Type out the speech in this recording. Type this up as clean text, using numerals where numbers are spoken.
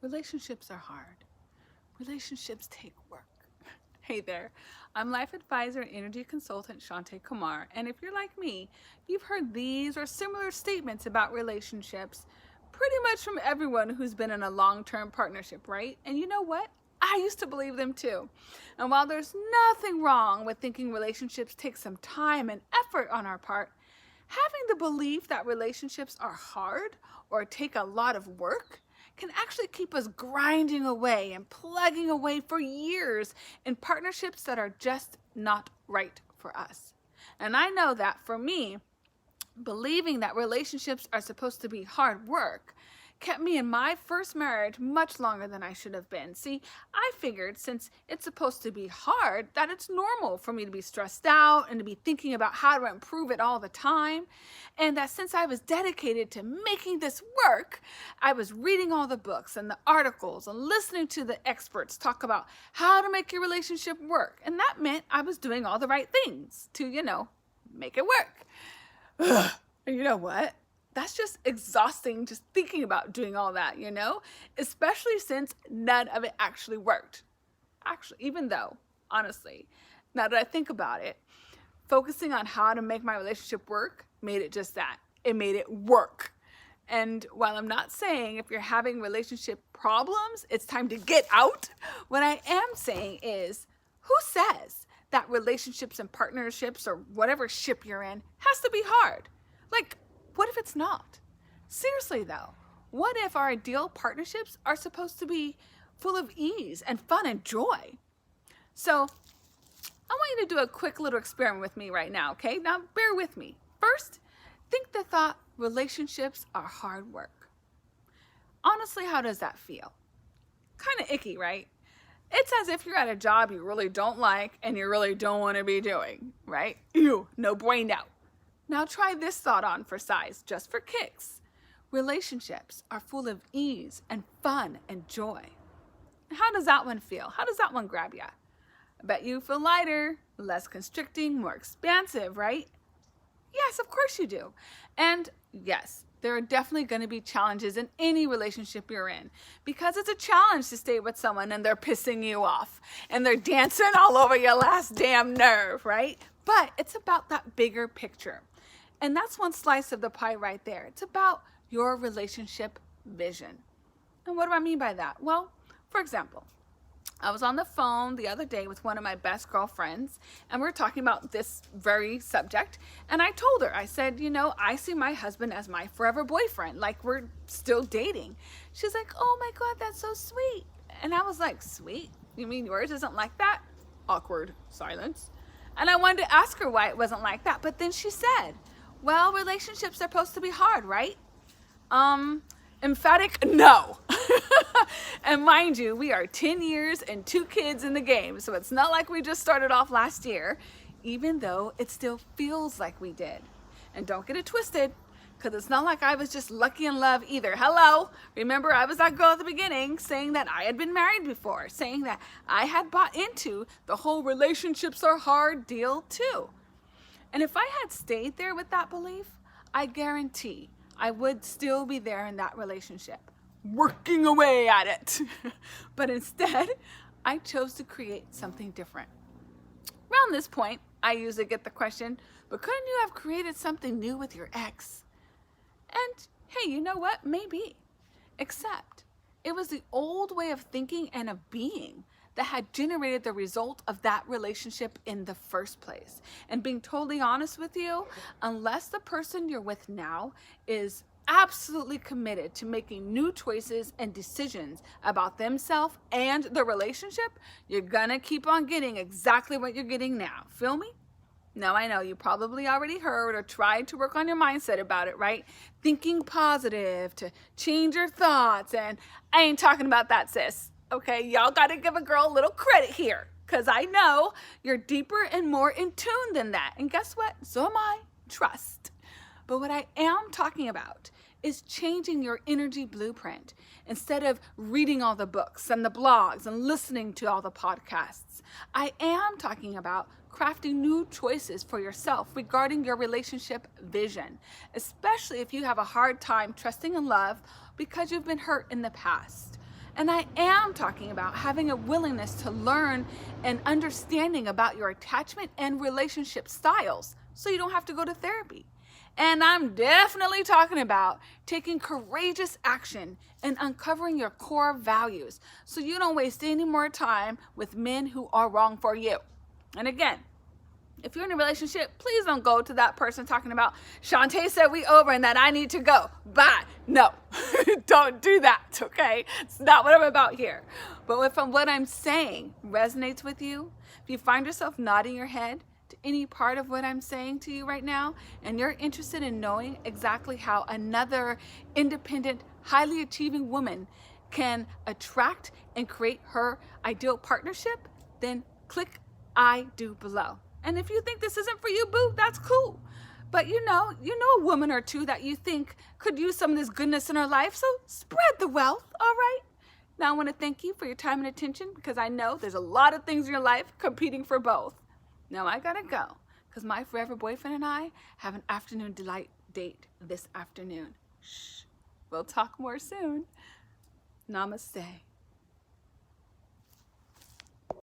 Relationships are hard. Relationships take work. Hey there, I'm life advisor and energy consultant Shanté Kumar, and if you're like me, you've heard these or similar statements about relationships pretty much from everyone who's been in a long-term partnership, right? And you know what? I used to believe them too. And while there's nothing wrong with thinking relationships take some time and effort on our part, having the belief that relationships are hard or take a lot of work can actually keep us grinding away and plugging away for years in partnerships that are just not right for us. And I know that for me, believing that relationships are supposed to be hard work kept me in my first marriage much longer than I should have been. See, I figured since it's supposed to be hard, that it's normal for me to be stressed out and to be thinking about how to improve it all the time. And that since I was dedicated to making this work, I was reading all the books and the articles and listening to the experts talk about how to make your relationship work. And that meant I was doing all the right things to, make it work. And you know what? That's just exhausting just thinking about doing all that, especially since none of it actually worked. Actually, even though, honestly, now that I think about it, focusing on how to make my relationship work made it just that. It made it work. And while I'm not saying if you're having relationship problems, it's time to get out, what I am saying is, who says that relationships and partnerships or whatever ship you're in has to be hard? Like, what if it's not? Seriously though, what if our ideal partnerships are supposed to be full of ease and fun and joy? So I want you to do a quick little experiment with me right now, okay? Now bear with me. First, think the thought, relationships are hard work. Honestly, how does that feel? Kind of icky, right? It's as if you're at a job you really don't like and you really don't want to be doing, right? Ew, no bueno. Now try this thought on for size, just for kicks. Relationships are full of ease and fun and joy. How does that one feel? How does that one grab you? I bet you feel lighter, less constricting, more expansive, right? Yes, of course you do. And yes, there are definitely going to be challenges in any relationship you're in, because it's a challenge to stay with someone and they're pissing you off and they're dancing all over your last damn nerve, right? But it's about that bigger picture. And that's one slice of the pie right there. It's about your relationship vision. And what do I mean by that? Well, for example, I was on the phone the other day with one of my best girlfriends, and we were talking about this very subject. And I told her, I said, I see my husband as my forever boyfriend, like we're still dating. She's like, oh my God, that's so sweet. And I was like, sweet? You mean yours isn't like that? Awkward silence. And I wanted to ask her why it wasn't like that. But then she said, well, relationships are supposed to be hard, right? Emphatic no. And mind you, we are 10 years and 2 kids in the game. So it's not like we just started off last year, even though it still feels like we did. And don't get it twisted, because it's not like I was just lucky in love either. Hello. Remember, I was that girl at the beginning saying that I had been married before, saying that I had bought into the whole relationships are hard deal too. And if I had stayed there with that belief, I guarantee I would still be there in that relationship, working away at it. But instead, I chose to create something different. Around this point, I usually get the question, but couldn't you have created something new with your ex? And hey, you know what? Maybe. Except it was the old way of thinking and of being that had generated the result of that relationship in the first place. And being totally honest with you, unless the person you're with now is absolutely committed to making new choices and decisions about themselves and the relationship, you're gonna keep on getting exactly what you're getting now. Feel me? Now, I know you probably already heard or tried to work on your mindset about it, right? Thinking positive, to change your thoughts. And I ain't talking about that, sis. Okay, y'all got to give a girl a little credit here, because I know you're deeper and more in tune than that. And guess what? So am I. Trust. But what I am talking about is changing your energy blueprint. Instead of reading all the books and the blogs and listening to all the podcasts, I am talking about crafting new choices for yourself regarding your relationship vision, especially if you have a hard time trusting in love because you've been hurt in the past. And I am talking about having a willingness to learn and understanding about your attachment and relationship styles so you don't have to go to therapy. And I'm definitely talking about taking courageous action and uncovering your core values so you don't waste any more time with men who are wrong for you. And again, if you're in a relationship, please don't go to that person talking about, Shanté said we over and that I need to go. Bye. No, don't do that, okay? It's not what I'm about here. But if what I'm saying resonates with you, if you find yourself nodding your head to any part of what I'm saying to you right now, and you're interested in knowing exactly how another independent, highly achieving woman can attract and create her ideal partnership, then click I do below. And if you think this isn't for you, boo, that's cool. But you know a woman or two that you think could use some of this goodness in her life, so spread the wealth, all right? Now I want to thank you for your time and attention because I know there's a lot of things in your life competing for both. Now I gotta go because my forever boyfriend and I have an afternoon delight date this afternoon. Shh, we'll talk more soon. Namaste.